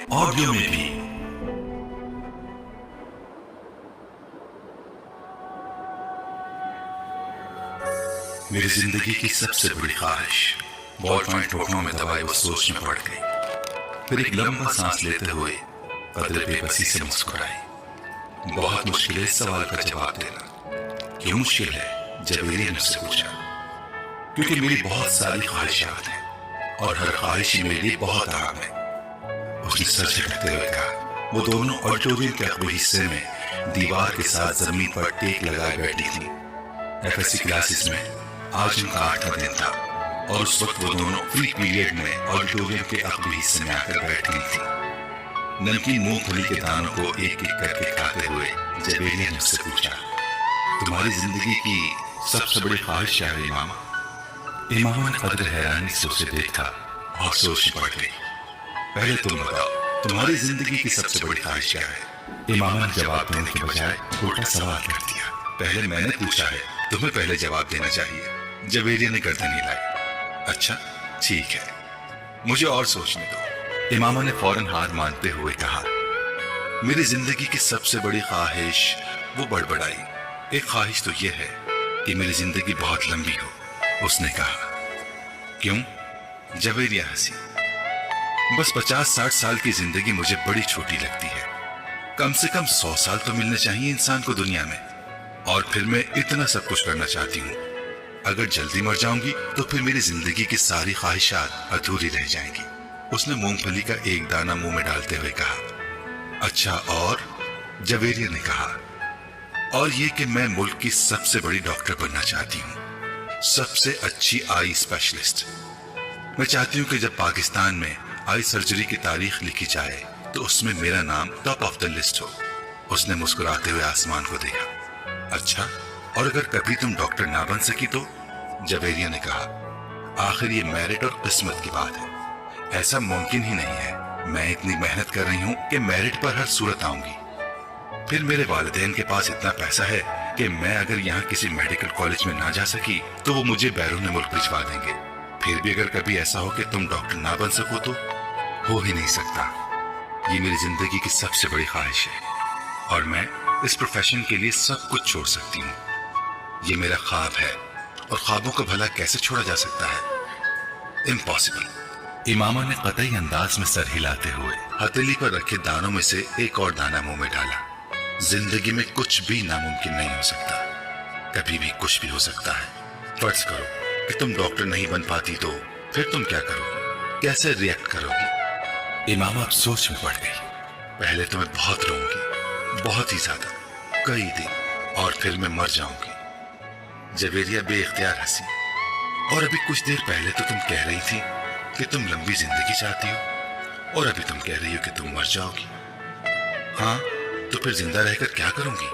Audio में भी। मेरी जिंदगी की सबसे बड़ी ख्वाहिश बॉल पॉइंट टोकनों में दबाई वो सोच में पड़ गई। फिर एक लंबा सांस लेते हुए कदरे बेबसी से मुस्कुराई। बहुत मुश्किल है इस सवाल का जवाब देना। क्यों मुश्किल है? जवेरिया ने मुझसे पूछा। क्योंकि मेरी बहुत सारी ख्वाहिशात हैं और हर ख्वाहिश मेरे लिए बहुत अहम है, उसने सर झटकते हुए कहा। वो दोनों ऑडिटोरियम के अगले हिस्से में दीवार के साथ जमीन पर टेक लगाए बैठी थी। एफएससी क्लासेस में आज उनका 8वां दिन था और उस वक्त वो दोनों फ्री पीरियड में ऑडिटोरियम के अगले हिस्से में आकर बैठी थी। नमकीन मूंगफली के दानों को एक एक करके खाते हुए जवेरिया ने मुझसे पूछा, तुम्हारी जिंदगी की सबसे बड़ी ख्वाहिश क्या है इमामा? इमामा ने कदर हैरानी से उसे देखा और सोच में पड़ गई। पहले तुम बताओ, तुम्हारी जिंदगी की सबसे बड़ी ख्वाहिश क्या है? इमामा ने जवाब देने के बजाय उल्टा सवाल कर दिया। पहले मैंने पूछा है, तुम्हें पहले जवाब देना चाहिए। जवेरिया ने गर्दन हिलाई। अच्छा ठीक है, मुझे और सोचने दो। इमामा ने फौरन हार मानते हुए कहा, मेरी जिंदगी की सबसे बड़ी ख्वाहिश वो बड़बड़ाई। एक ख्वाहिश तो ये है कि मेरी जिंदगी बहुत लंबी हो, उसने कहा। क्यों? जवेरिया हंसी। बस 50-60 साल की जिंदगी मुझे बड़ी छोटी लगती है। कम से कम 100 साल तो मिलने चाहिए इंसान को दुनिया में, और फिर मैं इतना सब कुछ करना चाहती हूँ। अगर जल्दी मर जाऊंगी तो फिर मेरी जिंदगी की सारी ख्वाहिशात अधूरी रह जाएंगी। उसने मूंगफली का एक दाना मुंह में डालते हुए कहा। अच्छा और? जवेरिया ने कहा। और ये कि मैं मुल्क की सबसे बड़ी डॉक्टर बनना चाहती हूँ, सबसे अच्छी आई स्पेशलिस्ट। मैं चाहती हूँ कि जब पाकिस्तान में आई सर्जरी की तारीख लिखी जाए तो उसमें मेरा नाम टॉप ऑफ द लिस्ट हो। उसने मुस्कुराते हुए आसमान को देखा। अच्छा और अगर कभी तुम डॉक्टर ना बन सकी तो? जवेरिया ने कहा। आखिर ये मेरिट और किस्मत की बात है, ऐसा मुमकिन ही नहीं है। मैं इतनी मेहनत कर रही हूँ कि मेरिट पर हर सूरत आऊंगी। फिर मेरे वालिदैन के पास इतना पैसा है कि मैं अगर यहाँ किसी मेडिकल कॉलेज में ना जा सकी तो वो मुझे बैरून मुल्क भिजवा देंगे। फिर भी अगर कभी ऐसा हो कि तुम डॉक्टर ना बन सको तो? हो ही नहीं सकता। ये मेरी जिंदगी की सबसे बड़ी ख्वाहिश है और मैं इस प्रोफेशन के लिए सब कुछ छोड़ सकती हूँ। ये मेरा ख्वाब है और ख्वाबों को भला कैसे छोड़ा जा सकता है? इम्पॉसिबल। इमामा ने कतई अंदाज में सर हिलाते हुए हथेली पर रखे दानों में से एक और दाना मुंह में डाला। जिंदगी में कुछ भी नामुमकिन नहीं हो सकता, कभी भी कुछ भी हो सकता है। फर्ज करो कि तुम डॉक्टर नहीं बन पाती तो फिर तुम क्या करोगी? कैसे रिएक्ट करोगी? इमामा अब सोच में पड़ गई। पहले तो मैं बहुत रोऊंगी, बहुत ही ज्यादा, कई दिन, और फिर मैं मर जाऊंगी। जवेरिया बेइख्तियार हंसी। और अभी कुछ देर पहले तो तुम कह रही थी कि तुम लंबी जिंदगी चाहती हो और अभी तुम कह रही हो कि तुम मर जाओगी। हाँ तो फिर जिंदा रहकर क्या करूंगी?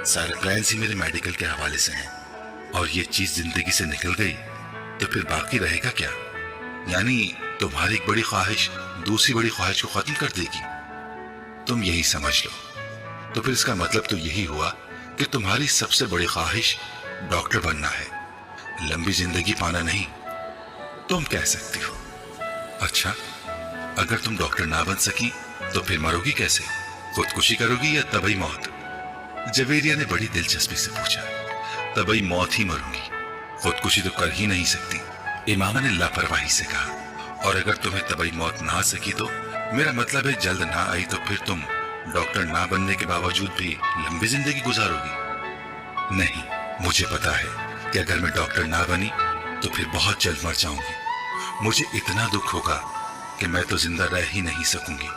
सारे प्लान्स ही मेरे मेडिकल के हवाले से हैं और ये चीज जिंदगी से निकल गई तो फिर बाकी रहेगा क्या? यानी तुम्हारी एक बड़ी ख्वाहिश दूसरी बड़ी ख्वाहिश को खत्म कर देगी। तुम यही समझ लो। तो फिर इसका मतलब तो यही हुआ कि तुम्हारी सबसे बड़ी ख्वाहिश डॉक्टर बनना है, लंबी जिंदगी पाना नहीं। तुम कह सकती हो। अच्छा अगर तुम डॉक्टर ना बन सकी तो फिर मरोगी कैसे? खुदकुशी करोगी या तबई मौत? जवेरिया ने बड़ी दिलचस्पी से पूछा। तबई मौत ही मरूंगी, खुदकुशी तो कर ही नहीं सकती। इमामा ने लापरवाही से कहा। और अगर तुम्हें तबई मौत ना आ सकी तो? मेरा मतलब है जल्द ना आई तो फिर तुम डॉक्टर ना बनने के बावजूद भी लंबी जिंदगी गुजारोगी? नहीं, मुझे पता है कि अगर मैं डॉक्टर ना बनी तो फिर बहुत जल्द मर जाऊंगी। मुझे इतना दुख होगा कि मैं तो जिंदा रह ही नहीं सकूंगी।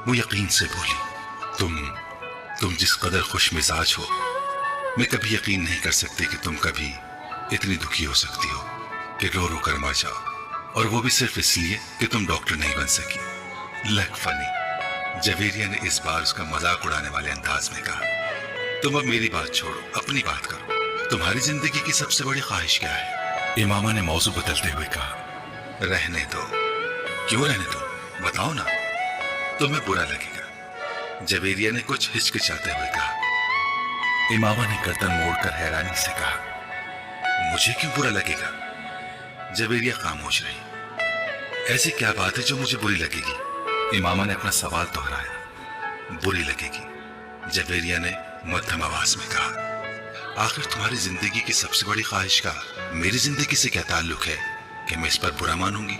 वो यकीन से बोली। तुम जिस कदर खुश मिजाज हो, मैं कभी यकीन नहीं कर सकती कि तुम कभी इतनी दुखी हो सकती हो कि रो रो कर मर जाओ, और वो भी सिर्फ इसलिए कि तुम डॉक्टर नहीं बन सकी। Luck funny. जवेरिया ने इस बार उसका मजाक उड़ाने वाले अंदाज में कहा। तुम अब मेरी बात छोड़ो, अपनी बात करो। तुम्हारी जिंदगी की सबसे बड़ी ख्वाहिश क्या है? इमामा ने मौजू बदलते हुए कहा। रहने दो। क्यों रहने दो? बताओ ना, तुम्हें बुरा लगेगा। जवेरिया ने कुछ हिचकिचाते हुए कहा। इमामा ने गर्दन मोड़कर हैरानी से कहा। मुझे क्यों बुरा लगेगा? जवेरिया खामोश रही। ऐसी क्या बात है जो मुझे बुरी लगेगी? इमामा ने अपना सवाल दोहराया। बुरी लगेगी, जवेरिया ने मध्यम आवाज में कहा। आखिर तुम्हारी जिंदगी की सबसे बड़ी ख्वाहिश का मेरी जिंदगी से क्या ताल्लुक है कि मैं इस पर बुरा मानूंगी?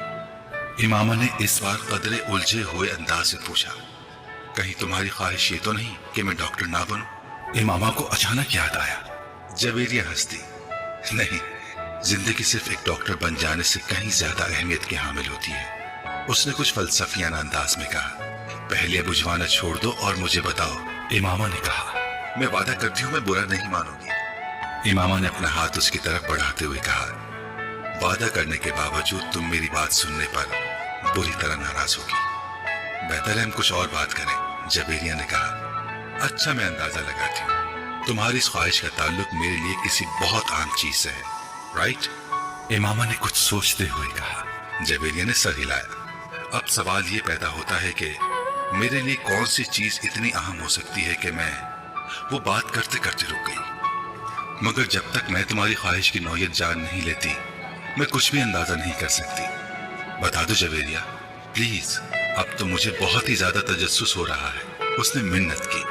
इमामा ने इस बार कदरे उलझे हुए अंदाज से पूछा। कहीं तुम्हारी ख्वाहिश ये तो नहीं कि मैं डॉक्टर ना बनूं? इमामा को अचानक याद आया। जवेरिया हंसती। नहीं, जिंदगी सिर्फ एक डॉक्टर बन जाने से कहीं ज्यादा अहमियत की हामिल होती है। उसने कुछ फलसफियाना अंदाज में कहा। पहले बुझवाना छोड़ दो और मुझे बताओ, इमामा ने कहा। मैं वादा करती हूँ मैं बुरा नहीं मानूंगी। इमामा ने अपना हाथ उसकी तरफ बढ़ाते हुए कहा, वादा करने के बावजूद तुम मेरी बात सुनने पर बुरी तरह नाराज होगी। बेहतर है हम कुछ और बात करें, जवेरिया ने कहा। अच्छा, मैं अंदाजा लगाती हूँ तुम्हारी इस ख्वाहिश का ताल्लुक मेरे लिए किसी बहुत आम चीज से है, राइट? इमामा ने कुछ सोचते हुए कहा। जवेरिया ने सर हिलाया। अब सवाल ये पैदा होता है कि मेरे लिए कौन सी चीज इतनी अहम हो सकती है कि मैं वो बात करते करते रुक गई। मगर जब तक मैं तुम्हारी ख्वाहिश की नौयत जान नहीं लेती, मैं कुछ भी अंदाजा नहीं कर सकती। बता दो जवेरिया, प्लीज। अब तो मुझे बहुत ही ज्यादा तजस्सुस हो रहा है। उसने मिन्नत की।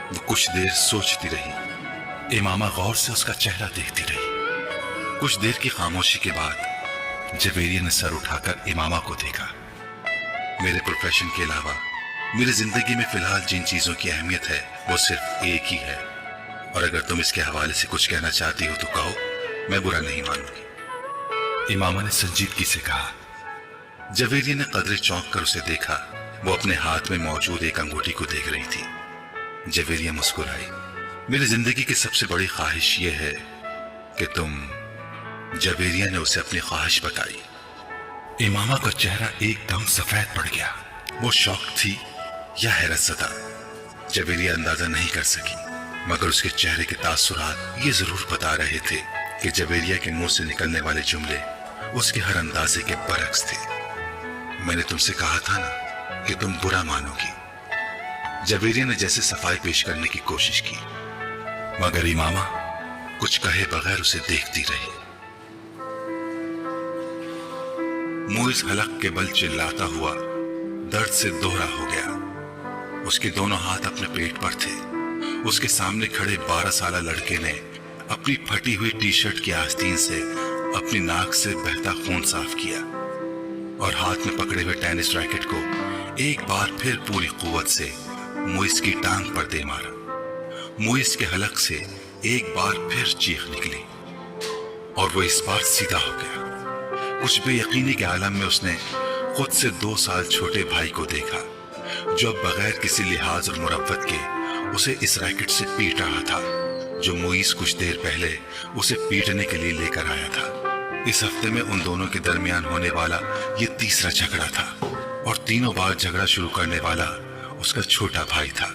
वो कुछ देर सोचती रही। इमामा गौर से उसका चेहरा देखती रही। कुछ देर की खामोशी के बाद जवेरिया ने सर उठाकर इमामा को देखा। मेरे प्रोफेशन के अलावा मेरी जिंदगी में फिलहाल जिन चीजों की अहमियत है वो सिर्फ एक ही है, और अगर तुम इसके हवाले से कुछ कहना चाहती हो तो कहो, मैं बुरा नहीं मानूंगी। इमामा ने संजीदगी से कहा। जवेरिया ने कदरे चौंक कर उसे देखा। वो अपने हाथ में मौजूद एक अंगूठी को देख रही थी। जवेरिया मुस्कुराई। मेरी जिंदगी की सबसे बड़ी ख्वाहिश ये है कि तुम। जवेरिया ने उसे अपनी ख्वाहिश बताई। इमामा का चेहरा एकदम सफेद पड़ गया। वो शौक थी या हैरत ज़दा, जवेरिया अंदाजा नहीं कर सकी, मगर उसके चेहरे के तासुरात ये जरूर बता रहे थे कि जवेरिया के मुंह से निकलने वाले जुमले उसके हर अंदाजे के बरक्स थे। मैंने तुमसे कहा था ना कि तुम बुरा मानोगी। जवेरिया ने जैसे सफाई पेश करने की कोशिश की, मगर इमामा कुछ कहे बगैर उसे देखती रही। मुइज हलक के बल चिल्लाता हुआ दर्द से दोहरा हो गया। उसके दोनों हाथ अपने पेट पर थे। उसके सामने खड़े 12 साला लड़के ने अपनी फटी हुई टी शर्ट की आस्तीन से अपनी नाक से बहता खून साफ किया और हाथ में पकड़े हुए टेनिस रैकेट को एक बार फिर पूरी कुव्वत से मुइज की टांग पर दे मारा। मुइज के हलक से एक बार फिर चीख निकली और वो इस बार सीधा हो गया। कुछ बेयकीनी के आलम में उसने खुद से 2 साल छोटे भाई को देखा, जो अब बगैर किसी लिहाज और मुरव्वत के उसे इस रैकेट से पीट रहा था, जो मुइज कुछ देर पहले उसे पीटने के लिए लेकर आया था। इस हफ्ते में उन दोनों के दरमियान होने वाला ये तीसरा झगड़ा था, और तीनों बार झगड़ा शुरू करने वाला उसका छोटा भाई था।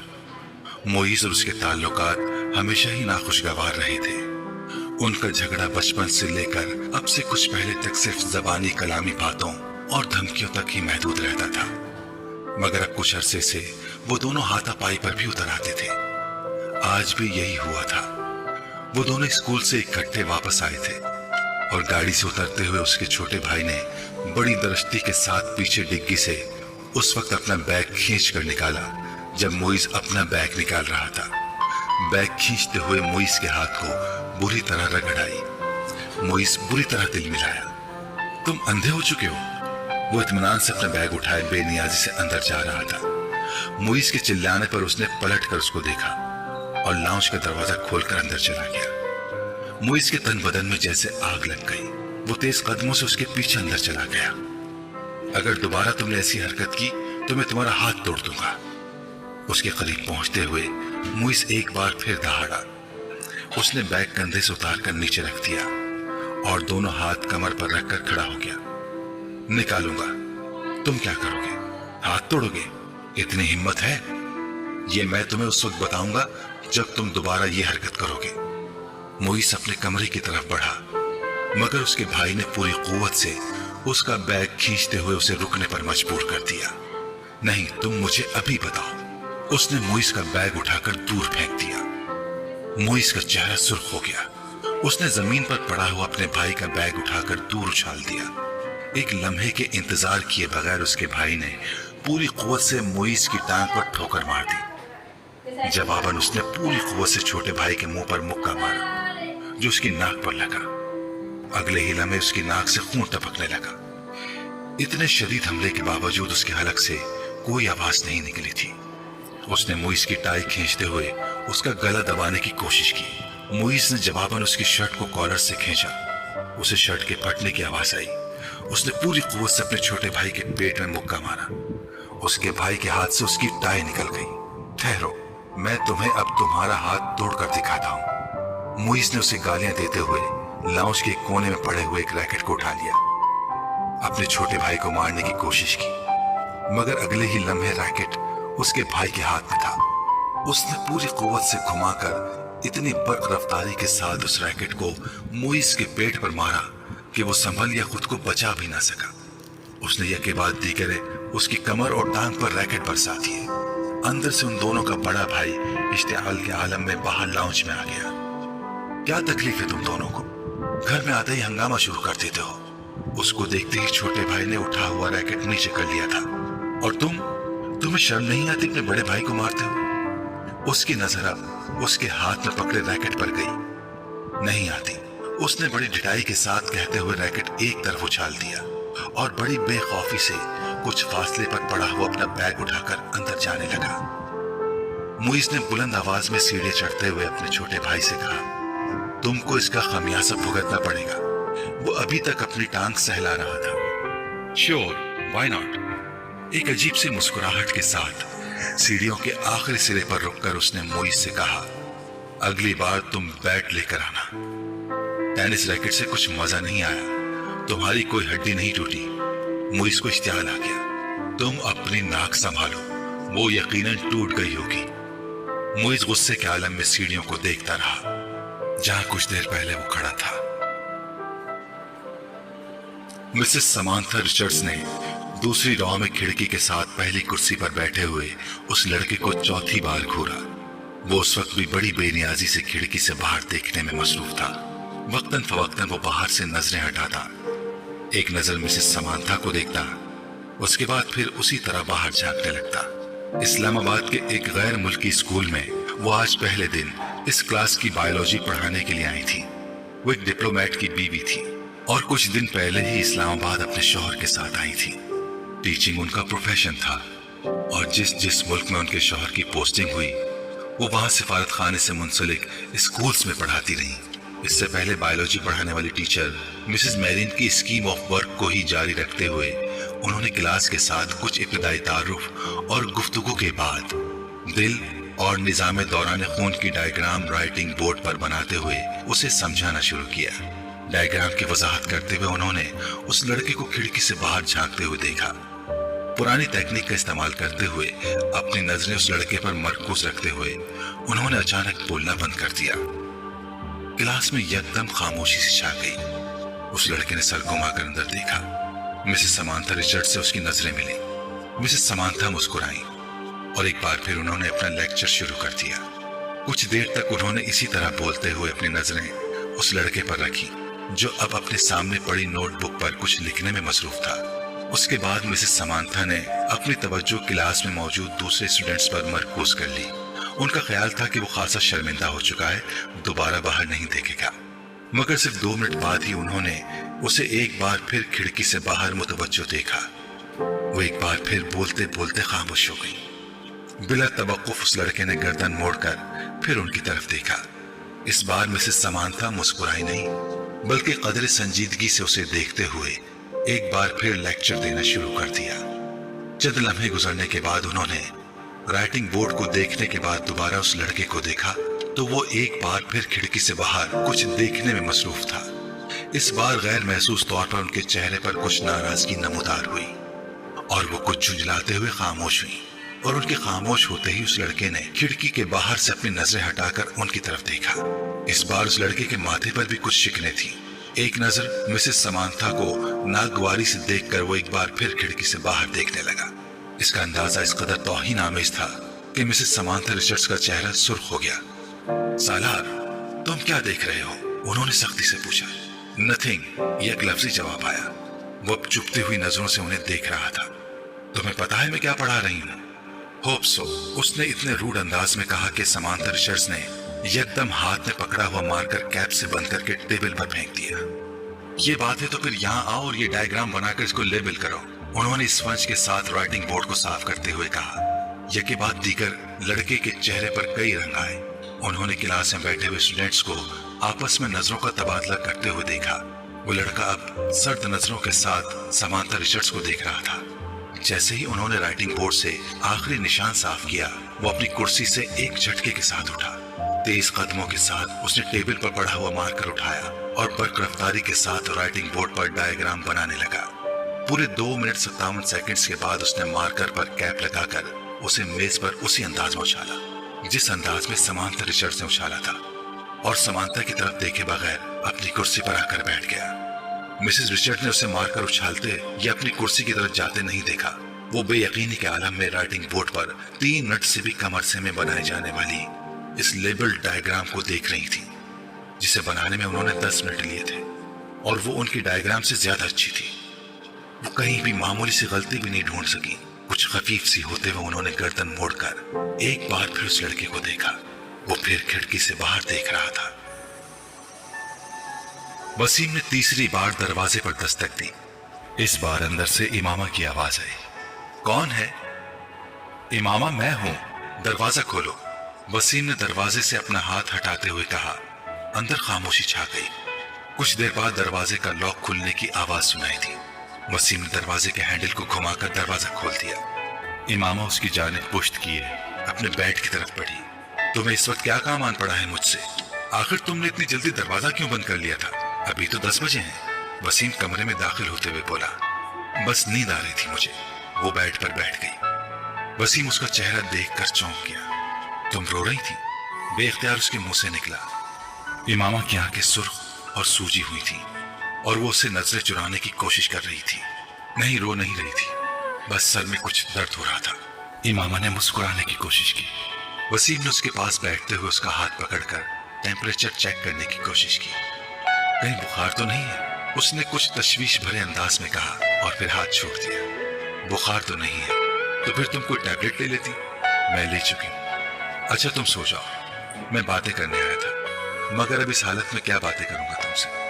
मुइज और उसके ताल्लुकात हमेशा ही नाखुशगवार रहे थे। उनका झगड़ा बचपन से लेकर अब से कुछ पहले तक सिर्फ जबानी कलामी बातों और धमकियों तक ही महदूद रहता था, मगर अब कुछ अरसे से वो दोनों हाथापाई पर भी उतर आते थे। आज भी यही हुआ था। वो दोनों स्कूल से इकट्ठे वापस आए थे और गाड़ी से उतरते हुए उसके छोटे भाई ने बड़ी दरश्ती के साथ पीछे डिग्गी से उस वक्त अपना बैग खींच कर निकाला जब मुइज अपना बैग निकाल रहा था। बैग खींचते हुए मुइज के हाथ को बुरी तरह रगड़ आई। मुइज बुरी तरह दिल मिलाया। तुम अंधे हो चुके हो? वो इत्मीनान से अपना बैग उठाए बेनियाजी से अंदर जा रहा था। मुइज के चिल्लाने पर उसने पलट कर उसको देखा और लाउंज का दरवाजा खोलकर अंदर चला गया। मुइज के तन बदन में जैसे आग लग गई। वो तेज कदमों से उसके पीछे अंदर चला गया। अगर दोबारा तुमने ऐसी हरकत की तो मैं तुम्हारा हाथ तोड़ दूंगा। उसके करीब पहुंचते हुए मुइज एक बार फिर दहाड़ा। उसने बैग कंधे से उतार कर नीचे रख दिया और दोनों हाथ कमर पर रखकर खड़ा हो गया। निकालूंगा। तुम क्या करोगे? हाथ तोड़ोगे? इतनी हिम्मत है? ये मैं तुम्हें उस वक्त बताऊंगा जब तुम दोबारा ये हरकत करोगे। मुइज अपने कमरे की तरफ बढ़ा, मगर उसके भाई ने पूरी कुव्वत से उसका बैग खींचते हुए उसे रुकने पर मजबूर कर दिया। नहीं, तुम मुझे अभी बताओ। उसने मुइज का बैग उठाकर दूर फेंक दिया। मुइज का चेहरा सुर्ख हो गया। उसने जमीन पर पड़ा हुआ अपने भाई का बैग उठाकर दूर उछाल दिया। एक लम्हे के इंतजार किए बगैर उसके भाई ने पूरी कुव्वत से मुईज की टांग पर ठोकर मार दी। जवाबन उसने पूरी कुव्वत से छोटे भाई के मुंह पर मुक्का मारा जो उसकी नाक पर लगा। अगले ही लम्हे उसकी नाक से खून टपकने लगा। इतने शदीद हमले के बावजूद उसके हलक से कोई आवाज नहीं निकली थी। उसने मुईज की टाई खींचते हुए उसका गला दबाने की कोशिश की। मुईज ने जवाबन उसकी शर्ट को कॉलर से खींचा। उसे शर्ट के फटने की आवाज आई। उसने पूरी कुव्वत से अपने छोटे भाई के पेट में मुक्का मारा। उसके भाई के हाथ से उसकी टाई निकल गई। ठहरो, मैं तुम्हें अब तुम्हारा हाथ तोड़कर दिखाता हूँ। मुईज ने उसे गालियां देते हुए लाउंज के कोने में पड़े हुए एक रैकेट को उठा लिया। अपने छोटे भाई को मारने की कोशिश की, मगर अगले ही लम्हे रैकेट उसके भाई के हाथ में था। उसने पूरी कुव्वत से घुमाकर इतनी बर्क रफ्तारी के साथ उस रैकेट को मुईज के पेट पर मारा कि वो संभल या खुद को बचा भी ना सका। उसने यह के बाद दीगरे उसकी कमर और टांग पर रैकेट बरसा दिए। अंदर से उन दोनों का बड़ा भाई इश्तिआल के आलम में बाहर लाउंज में आ गया। क्या तकलीफ है तुम दोनों को? घर में आते ही हंगामा शुरू कर देते हो। उसको देखते ही छोटे भाई ने उठा हुआ रैकेट नीचे कर लिया था। और तुम्हें शर्म नहीं आती अपने बड़े भाई को मारते हो? उसकी नजर अब उसके हाथ में पकड़े रैकेट पर गई। नहीं आती, उसने बड़ी ढिठाई के साथ कहते हुए रैकेट एक तरफ उछाल दिया और बड़ी बेखौफी से कुछ फासले पर पड़ा हुआ अपना बैग उठाकर अंदर जाने लगा। मुईज ने बुलंद आवाज में सीढ़ी चढ़ते हुए अपने छोटे भाई से कहा, तुमको इसका खमियाजा भुगतना पड़ेगा। वो अभी तक अपनी टांग सहला रहा था। Sure, why not? एक अजीब सी मुस्कुराहट के साथ सीढ़ियों के आखिरी सिरे पर रुककर उसने मुईज से कहा, अगली बार तुम बैट लेकर आना। टेनिस रैकेट से कुछ मजा नहीं आया, तुम्हारी कोई हड्डी नहीं टूटी। मुईज को इश्तियाल आ गया, तुम अपनी नाक संभालो, वो यकीनन टूट गई होगी। मुईज गुस्से के आलम में सीढ़ियों को देखता रहा जहां कुछ देर पहले वो खड़ा था। मिसेस समांथा रिचर्ड्स ने दूसरी रॉ में खिड़की के साथ पहली कुर्सी पर बैठे हुए उस लड़के को चौथी बार घूरा। वो उस वक्त भी बड़ी बेनियाजी से खिड़की से बाहर देखने में मसरूफ था। वक्तन फवक्तन वो बाहर से नजरें हटाता, एक नजर मिसेस समांथा को देखता, उसके बाद फिर उसी तरह बाहर झांकने लगता। इस्लामाबाद के एक गैर मुल्की स्कूल में वो आज पहले दिन इस क्लास की बायोलॉजी पढ़ाने के लिए आई थी। वो एक डिप्लोमेट की बीवी थी और कुछ दिन पहले ही इस्लामाबाद अपने शौहर के साथ आई थी। टीचिंग उनका प्रोफेशन था और जिस मुल्क में उनके शौहर की पोस्टिंग हुई वो वहां सिफारत खाने से मुंसलिक स्कूल्स में पढ़ाती रही। इससे पहले बायोलॉजी पढ़ाने वाली टीचर मिसेस मैरिन की स्कीम ऑफ वर्क को ही जारी रखते हुए उन्होंने क्लास के साथ कुछ इब्तिदाई तारुफ और गुफ्तगू के बाद दिल और निजाम दौरान खून की डायग्राम राइटिंग बोर्ड पर बनाते हुए उसे समझाना शुरू किया। डायग्राम की वजाहत करते हुए उन्होंने उस लड़के को खिड़की से बाहर झांकते हुए देखा। पुरानी टेक्निक का इस्तेमाल करते हुए अपनी नजरें उस लड़के पर मरकूज रखते हुए उन्होंने अचानक बोलना बंद कर दिया। क्लास में यकदम खामोशी सी छा गई। उस लड़के ने सर घुमाकर अंदर देखा। मिसेस समांथा रिचर्ड से उसकी नजरें मिली। मिसेस समांथा मुस्कुराई और एक बार फिर उन्होंने अपना लेक्चर शुरू कर दिया। कुछ देर तक उन्होंने इसी तरह बोलते हुए अपनी नजरें उस लड़के पर रखी जो अब अपने सामने पड़ी नोटबुक पर कुछ लिखने में मसरूफ था। उसके बाद मिसेस समांथा ने अपनी तवज्जो क्लास में मौजूद दूसरे स्टूडेंट्स पर मरकूज कर ली। उनका ख्याल था कि वो खासा शर्मिंदा हो चुका है, दोबारा बाहर नहीं देखेगा। मगर सिर्फ 2 मिनट बाद ही उन्होंने उसे एक बार फिर खिड़की से बाहर मुतवज्जो देखा। वो एक बार फिर बोलते बोलते खामोश हो गई। बिला तवक्कुफ उस लड़के ने गर्दन मोड़कर फिर उनकी तरफ देखा। इस बार मिसेस समांथा मुस्कुराई नहीं, बल्कि कदर संजीदगी से उसे देखते हुए एक बार फिर लेक्चर देना शुरू कर दिया। चंद लम्हे गुजरने के बाद उन्होंने राइटिंग बोर्ड को देखने के बाद दोबारा उस लड़के को देखा तो वो एक बार फिर खिड़की से बाहर कुछ देखने में मसरूफ था। इस बार गैर महसूस तौर पर उनके चेहरे पर कुछ नाराजगी नमूदार हुई और वो कुछ झुंझलाते हुए खामोश हुई। और उनके खामोश होते ही उस लड़के ने खिड़की के बाहर से अपनी नजरें हटाकर उनकी तरफ देखा। इस बार उस लड़के के माथे पर भी कुछ शिकने थी। एक नजर मिसेस समांथा को नागवारी से देखकर वो एक बार फिर खिड़की से बाहर देखने लगा। इसका अंदाजा इस कदर तौहीन आमेज था कि मिसेस समांथा रिचर्ड्स का चेहरा सुर्ख हो गया। सालार, तुम क्या देख रहे हो? उन्होंने सख्ती से पूछा। नथिंग, एक लफ्जी जवाब आया। वो अब चुपती हुई नजरों से उन्हें देख रहा था। तुम्हें पता है मैं क्या पढ़ा रही हूँ? Hope so. उसने इतने रूड अंदाज में कहा कि समांथा रिचर्ड्स ने एकदम हाथ में पकड़ा हुआ मार्कर कैप से बंद करके टेबल पर फेंक दिया। ये बात है तो फिर यहाँ आओ और ये डायग्राम बनाकर इसको लेबल करो, उन्होंने स्पंज के साथ राइटिंग बोर्ड को साफ करते हुए कहा। यह बात दीकर लड़के के चेहरे पर कई रंग आए। उन्होंने क्लास में बैठे हुए स्टूडेंट्स को आपस में नजरों का तबादला करते हुए देखा। वो लड़का अब सर्द नजरों के साथ समांथा रिचर्ड्स को देख रहा था। जैसे ही उन्होंने राइटिंग बोर्ड से आखिरी निशान साफ किया, वो अपनी कुर्सी से एक झटके के साथ उठा। तेज कदमों के साथ उसने टेबल पर पड़ा हुआ मार्कर उठाया और बर्क रफ्तारी के साथ राइटिंग बोर्ड पर डायग्राम बनाने लगा। पूरे 2 मिनट 57 सेकंड्स के बाद उसने मार्कर पर कैप लगाकर उसे मेज पर उसी अंदाज में उछाला जिस अंदाज में समांथा रिचर्ड्स ने उछाला था, और समांथा की तरफ देखे बगैर अपनी कुर्सी पर आकर बैठ गया। मिसेस रिचर्ड ने उसे मारकर उछालते या अपनी कुर्सी की तरफ जाते नहीं देखा। वो बेयकीनी के आलम में राइटिंग बोर्ड पर 3 मिनट से भी कम अरसे में बनाए जाने वाली इस लेबल डायग्राम को देख रही थी, जिसे बनाने में उन्होंने 10 मिनट लिए थे, और वो उनकी डायग्राम से ज्यादा अच्छी थी। वो कहीं भी मामूली सी गलती भी नहीं ढूंढ सकी। कुछ खफीफ सी होते हुए उन्होंने गर्दन मोड़कर एक बार फिर उस लड़के को देखा। वो फिर खिड़की से बाहर देख रहा था। वसीम ने तीसरी बार दरवाजे पर दस्तक दी। इस बार अंदर से इमामा की आवाज आई। कौन है? इमामा, मैं हूं, दरवाजा खोलो। वसीम ने दरवाजे से अपना हाथ हटाते हुए कहा। अंदर खामोशी छा गई। कुछ देर बाद दरवाजे का लॉक खुलने की आवाज सुनाई थी। वसीम ने दरवाजे के हैंडल को घुमाकर दरवाजा खोल दिया। इमामा उसकी जानिब पुश्त किए अपने बेड की तरफ बढ़ी। तुम्हें इस वक्त क्या काम आन पड़ा है मुझसे? आखिर तुमने इतनी जल्दी दरवाजा क्यों बंद कर लिया था? अभी तो 10 बजे हैं। वसीम कमरे में दाखिल होते हुए बोला। बस नींद आ रही थी मुझे। वो बेड पर बैठ गई। वसीम उसका चेहरा देखकर चौंक गया। तुम रो रही थी? बेख्तियार उसके मुंह से निकला। इमामा की आंखें सुर्ख और सूजी हुई थी और वो उससे नजरें चुराने की कोशिश कर रही थी। नहीं, रो नहीं रही थी, बस सर में कुछ दर्द हो रहा था। इमामा ने मुस्कुराने की कोशिश की। वसीम ने उसके पास बैठते हुए उसका हाथ पकड़कर टेम्परेचर चेक करने की कोशिश की। कहीं बुखार तो नहीं है? उसने कुछ तशवीश भरे अंदाज में कहा और फिर हाथ छोड़ दिया। बुखार तो नहीं है, तो फिर तुम कोई टैबलेट ले लेती। मैं ले चुकी हूँ। अच्छा तुम सो जाओ, मैं बातें करने आया था, मगर अब इस हालत में क्या बातें करूंगा तुमसे।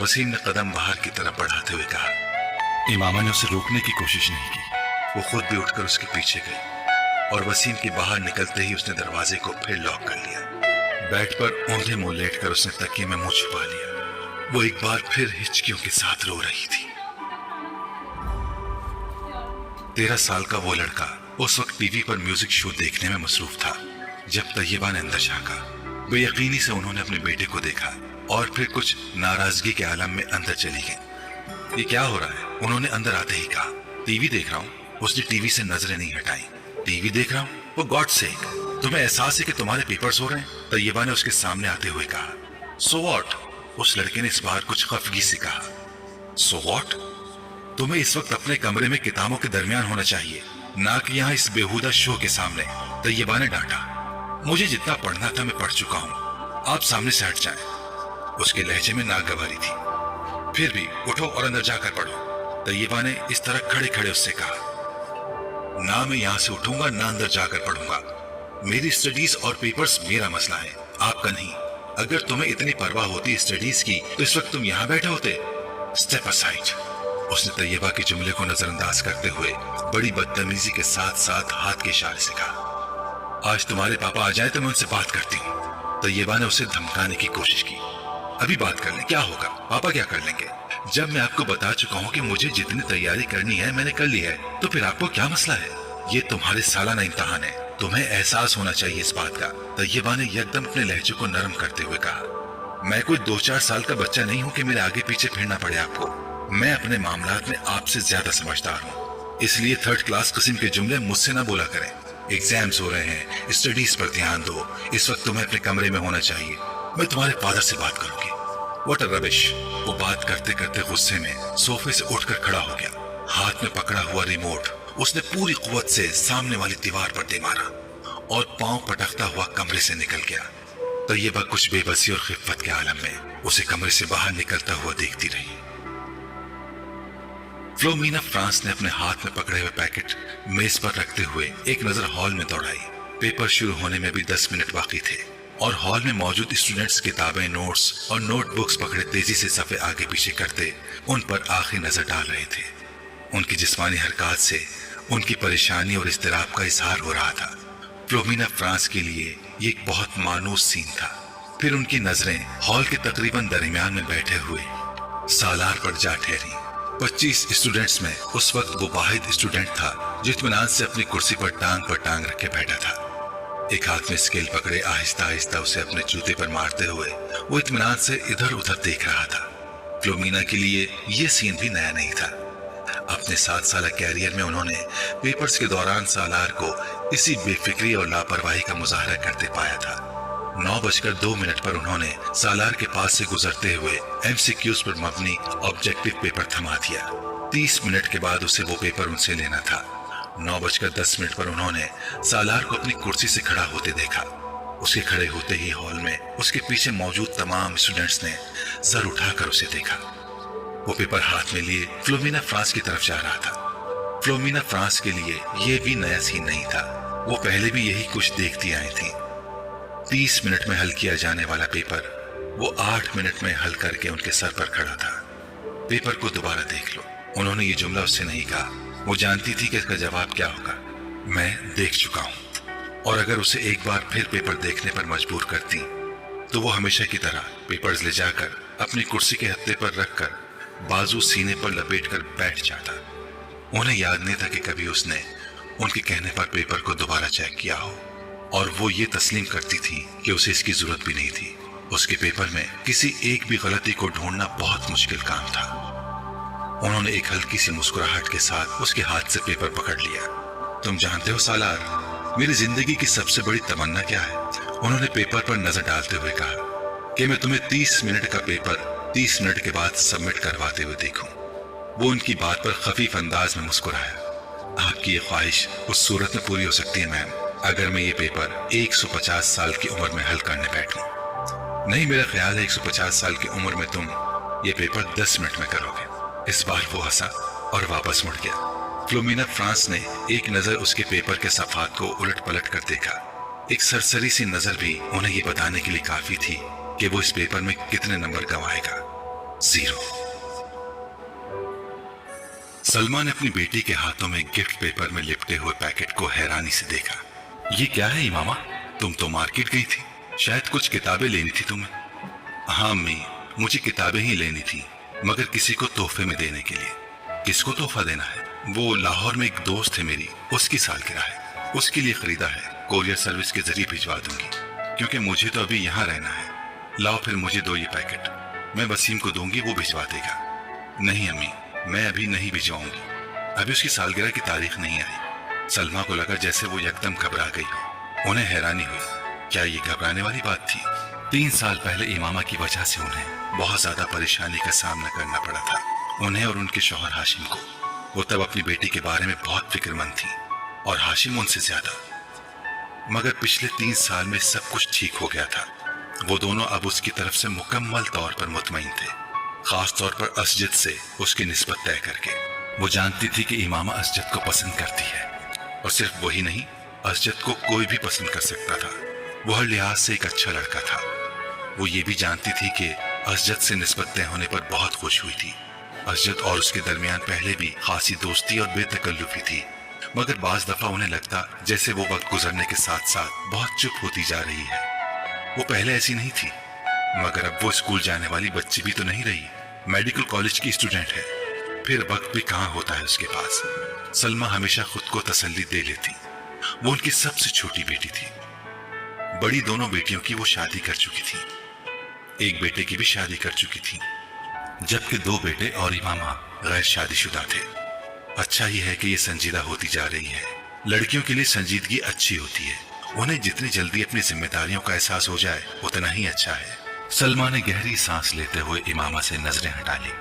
वसीम ने कदम बाहर की तरफ बढ़ाते हुए कहा। इमामा ने उसे रोकने की कोशिश नहीं की। वो खुद भी उठकर उसके पीछे गई और वसीम के बाहर निकलते ही उसने दरवाजे को फिर लॉक कर लिया। बेड पर औंधे मुंह लेटकर उसने तकिए में मुंह छुपा लिया। वो एक बार फिर हिचकियों के साथ रो रही थी। 13 साल का वो लड़का उस वक्त टीवी पर म्यूजिक शो देखने में मसरूफ था जब तैयबा ने अंदर झांका। बेयकीनी से उन्होंने अपने बेटे को देखा और फिर कुछ नाराजगी के आलम में अंदर चली गई। ये क्या हो रहा है? उन्होंने अंदर आते ही कहा। टीवी देख रहा हूँ। उसने टीवी से नजरें नहीं हटाई। टीवी देख रहा हूँ? वो गॉड सेक, तुम्हें एहसास है कि तुम्हारे पेपर्स हो रहे हैं? तैयबा ने उसके सामने आते हुए कहा। So what? उस लड़के ने इस बार कुछ खफगी से कहा। So what? तुम्हें इस वक्त अपने कमरे में किताबों के दरमियान होना चाहिए, ना कि यहाँ इस बेहुदा शो के सामने, तैयबा ने डांटा। मुझे जितना पढ़ना था मैं पढ़ चुका हूँ, आप सामने से हट जाएं। उसके लहजे में नागवारी थी। फिर भी उठो और अंदर जाकर पढ़ो, तैयबा ने इस तरह खड़े खड़े उससे कहा। ना मैं यहाँ से उठूंगा ना अंदर जाकर पढ़ूंगा। मेरी स्टडीज और पेपर्स मेरा मसला है, आपका नहीं। अगर तुम्हें इतनी परवाह होती स्टडीज की तो इस वक्त तुम यहाँ बैठे होते। Step aside. उसने तैयबा के जुमले को नजरअंदाज करते हुए बड़ी बदतमीजी के साथ साथ हाथ के इशारे से कहा। आज तुम्हारे पापा आ जाए तो मैं उनसे बात करती हूँ। तैयबा ने उसे धमकाने की कोशिश की। अभी बात कर लें, क्या होगा? पापा क्या कर लेंगे? जब मैं आपको बता चुका हूँ कि मुझे जितनी तैयारी करनी है मैंने कर ली है, तो फिर आपको क्या मसला है? ये तुम्हारे सालाना इम्तिहान है, तुम्हें एहसास होना चाहिए इस बात का। तैयबा ने यकदम अपने लहजे को नरम करते हुए कहा। मैं कोई 2-4 साल का बच्चा नहीं हूँ कि मेरे आगे पीछे फिरना पड़े आपको। मैं अपने मामलात में आपसे ज्यादा समझदार हूँ, इसलिए 3rd क्लास किस्म के जुमले मुझसे ना बोला करें। एग्जाम्स हो रहे हैं, स्टडीज पर ध्यान दो। इस वक्त तुम्हें अपने कमरे में होना चाहिए। मैं तुम्हारे फादर से बात करूंगी। What a rubbish. वो बात करते करते गुस्से में सोफे से उठकर खड़ा हो गया। हाथ में पकड़ा हुआ रिमोट उसने पूरी कुव्वत से सामने वाली दीवार पर दे मारा और पांव पटकता हुआ कमरे से निकल गया। तैयबा कुछ बेबसी और खिफ्फत के आलम में उसे कमरे से बाहर निकलता हुआ देखती रही। फ्लोमिना फ्रांस ने अपने हाथ में पकड़े हुए पैकेट मेज पर रखते हुए एक नजर हॉल में दौड़ाई। पेपर शुरू होने में भी 10 मिनट बाकी थे और हॉल में मौजूद स्टूडेंट्स किताबें, नोट्स और नोटबुक्स पकड़े तेजी से सफे आगे पीछे करते उन पर आखिरी नजर डाल रहे थे। उनकी जिस्मानी हरकत से उनकी परेशानी और इज़्तिराब का इजहार हो रहा था। फ्लोमिना फ्रांस के लिए ये एक बहुत मानूस सीन था। फिर उनकी नजरें हॉल के तकरीबन दरमियान में बैठे हुए सालार पर जा ठहरी। 25 स्टूडेंट्स में उस वक्त वो वाहिद स्टूडेंट था जो इत्मीनान से अपनी कुर्सी पर टांग रखे बैठा था। एक हाथ में स्केल पकड़े आहिस्ता आहिस्ता उसे अपने जूते पर मारते हुए वो इत्मीनान से इधर उधर देख रहा था। फ्लोमिना के लिए ये सीन भी नया नहीं था। अपने 7 साल कैरियर में उन्होंने पेपर्स के दौरान सालार को इसी बेफिक्री और लापरवाही का मुजाहरा करते पाया था। 9:02 पर उन्होंने सालार के पास से गुजरते हुए MCQs पर मबनी ऑब्जेक्टिव पेपर थमा दिया। 30 मिनट के बाद उसे वो पेपर उनसे लेना था। 9:10 पर उन्होंने सालार को अपनी कुर्सी से खड़ा होते देखा। उसके खड़े होते ही हॉल में उसके पीछे मौजूद तमाम स्टूडेंट्स ने सर उठाकर उसे देखा। वो पेपर हाथ में लिए फ्लोमिना फ्रांस की तरफ जा रहा था। फ्लोमिना फ्रांस के लिए ये भी नया सीन नहीं था। वो पहले भी यही कुछ देखती आई थी। 30 मिनट में हल किया जाने वाला पेपर वो 8 मिनट में हल करके उनके सर पर खड़ा था। पेपर को दोबारा देख लो, उन्होंने ये जुमला उससे नहीं कहा। वो जानती थी कि इसका जवाब क्या होगा। मैं देख चुका हूं। और अगर उसे एक बार फिर पेपर देखने पर मजबूर करती तो वो हमेशा की तरह पेपर्स ले जाकर अपनी कुर्सी के हत्थे पर रखकर बाजू सीने पर लपेटकर बैठ जाता। उन्हें याद नहीं था कि कभी उसने उनके कहने पर पेपर को दोबारा चेक किया हो, और वो ये तस्लीम करती थी कि उसे इसकी जरूरत भी नहीं थी। उसके पेपर में किसी एक भी गलती को ढूंढना बहुत मुश्किल काम था। उन्होंने एक हल्की सी मुस्कुराहट के साथ उसके हाथ से पेपर पकड़ लिया। तुम जानते हो सालार, मेरी जिंदगी की सबसे बड़ी तमन्ना क्या है? उन्होंने पेपर पर नजर डालते हुए कहा कि मैं तुम्हें 30 मिनट का पेपर 30 मिनट के बाद सबमिट करवाते हुए देखूं। वो उनकी बात पर खफीफ अंदाज में मुस्कुराया। आपकी ये ख्वाहिश उस सूरत में पूरी हो सकती है मैम, अगर मैं ये पेपर 150 साल की उम्र में हल करने बैठूं। नहीं, मेरा ख्याल है 150 साल की उम्र में तुम ये पेपर 10 मिनट में करोगे। इस बार वो हंसा और वापस मुड़ गया। फ्लोमिना फ्रांस ने एक नजर उसके पेपर के सफात को उलट पलट कर देखा। एक सरसरी सी नजर भी उन्हें ये बताने के लिए काफी थी कि वो इस पेपर में कितने नंबर गंवाएगा। 0। सलमा ने अपनी बेटी के हाथों में गिफ्ट पेपर में लिपटे हुए पैकेट को हैरानी से देखा। ये क्या है इमामा? तुम तो मार्केट गई थी, शायद कुछ किताबें लेनी थी तुम्हें। हाँ अम्मी, मुझे किताबें ही लेनी थी, मगर किसी को तोहफे में देने के लिए। किसको तोहफा देना है? वो लाहौर में एक दोस्त है मेरी, उसकी सालगिरह है, उसके लिए खरीदा है। कोरियर सर्विस के जरिए भिजवा दूंगी, क्योंकि मुझे तो अभी यहाँ रहना है। लाओ फिर मुझे दो ये पैकेट, मैं वसीम को दूंगी, वो भिजवा देगा। नहीं अम्मी, मैं अभी नहीं भिजवाऊंगी, अभी उसकी सालगिरह की तारीख नहीं आई। सलमा को लगा जैसे वो यकदम घबरा गई हो। उन्हें हैरानी हुई, क्या ये घबराने वाली बात थी? 3 साल पहले इमामा की वजह से उन्हें बहुत ज्यादा परेशानी का सामना करना पड़ा था, उन्हें और उनके शौहर हाशिम को। वो तब अपनी बेटी के बारे में बहुत फिक्रमंद थी और हाशिम उनसे ज्यादा। मगर पिछले 3 साल में सब कुछ ठीक हो गया था। वो दोनों अब उसकी तरफ से मुकम्मल तौर पर मुतमईन थे, खास तौर पर असजद से उसकी निस्बत तय करके। वो जानती थी कि इमामा असजद को पसंद करती है, और सिर्फ वही नहीं, असजद को कोई भी पसंद कर सकता था। वो हर लिहाज से एक अच्छा लड़का था। वो ये भी जानती थी कि असजद से निस्बत तय होने पर बहुत खुश हुई थी। असजद और उसके दरमियान पहले भी खासी दोस्ती और बेतकल्लुफी थी, मगर बाज दफा उन्हें लगता जैसे वो वक्त गुजरने के साथ साथ बहुत चुप होती जा रही है। वो पहले ऐसी नहीं थी, मगर अब वो स्कूल जाने वाली बच्ची भी तो नहीं रही, मेडिकल कॉलेज की स्टूडेंट है। फिर वक्त भी कहाँ होता है उसके पास। सलमा हमेशा खुद को तसल्ली दे लेती। वो उनकी सबसे छोटी बेटी थी। बड़ी दोनों बेटियों की वो शादी कर चुकी थी, एक बेटे की भी शादी कर चुकी थी, जबकि 2 बेटे और इमामा गैर शादीशुदा थे। अच्छा ही है कि ये संजीदा होती जा रही है। लड़कियों के लिए संजीदगी अच्छी होती है। उन्हें जितनी जल्दी अपनी जिम्मेदारियों का एहसास हो जाए उतना ही अच्छा है। सलमा ने गहरी सांस लेते हुए इमामा से नजरें हटा ली।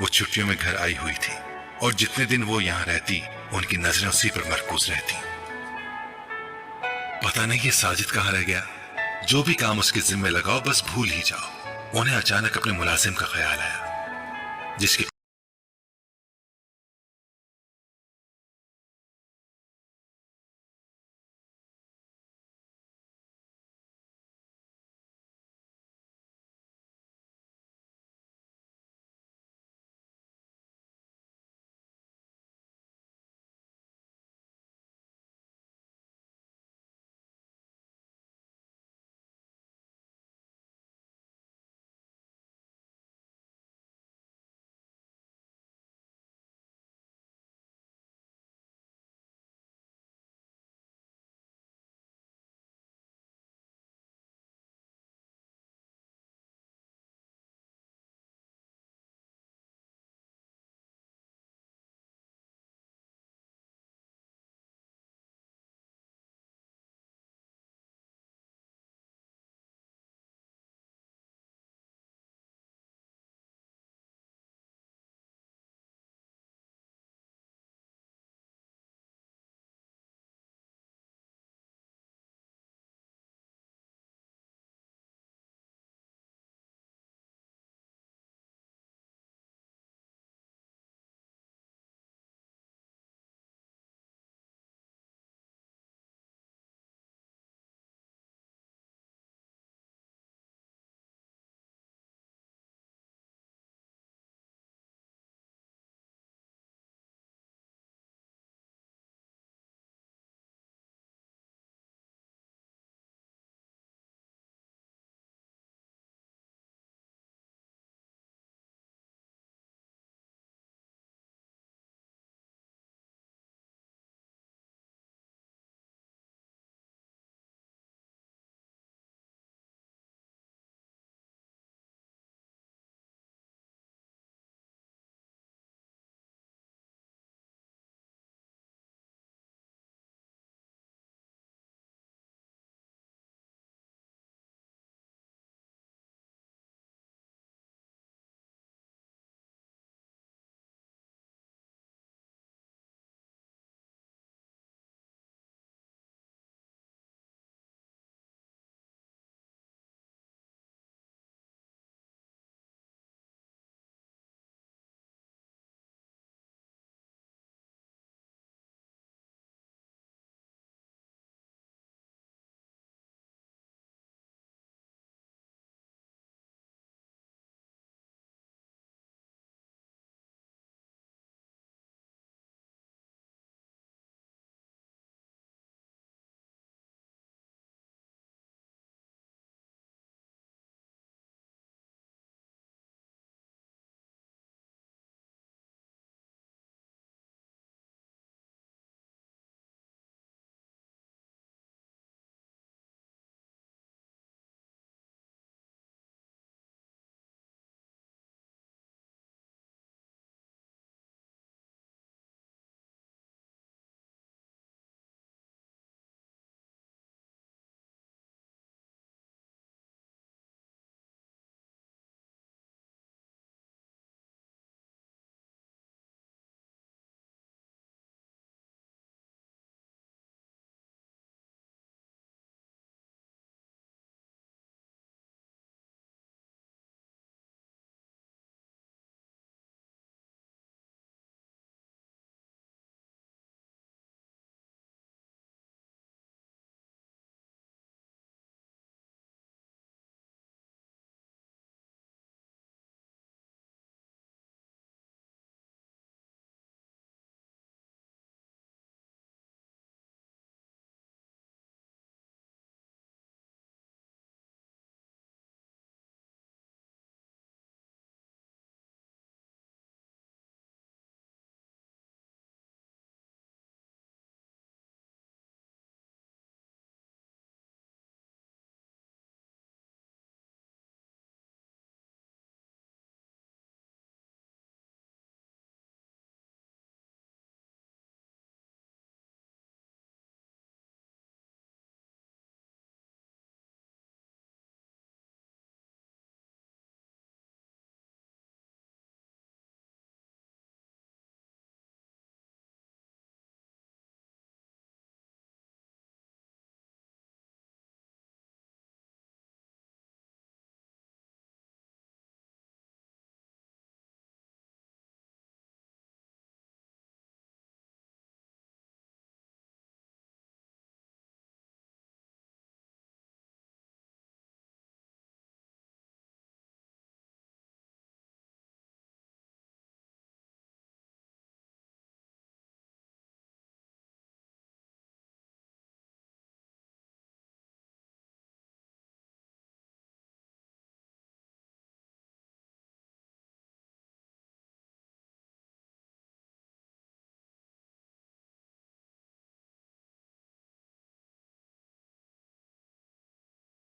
वो छुट्टियों में घर आई हुई थी और जितने दिन वो यहाँ रहती उनकी नजरें उसी पर मरकूज रहती। पता नहीं ये साजिद कहाँ रह गया। जो भी काम उसके जिम्मे लगाओ बस भूल ही जाओ। उन्हें अचानक अपने मुलाजिम का ख्याल आया, जिसकी